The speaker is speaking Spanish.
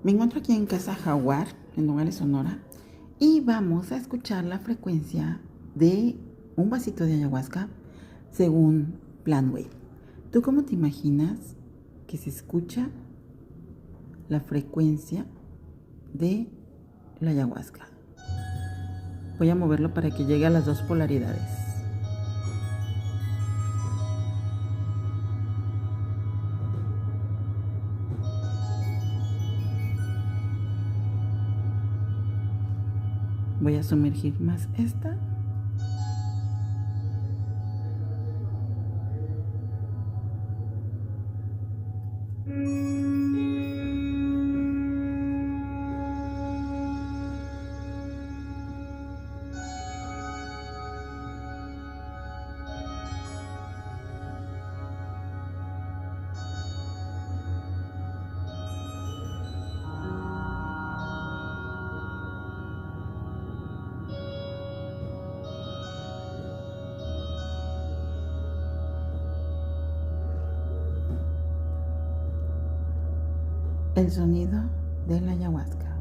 Me encuentro aquí en Casa Jaguar, en Nogales, Sonora, y vamos a escuchar la frecuencia de un vasito de ayahuasca según Plan Wave. ¿Tú cómo te imaginas que se escucha la frecuencia de la ayahuasca? Voy a moverlo para que llegue a las dos polaridades. Voy a sumergir más esta. El sonido de la ayahuasca.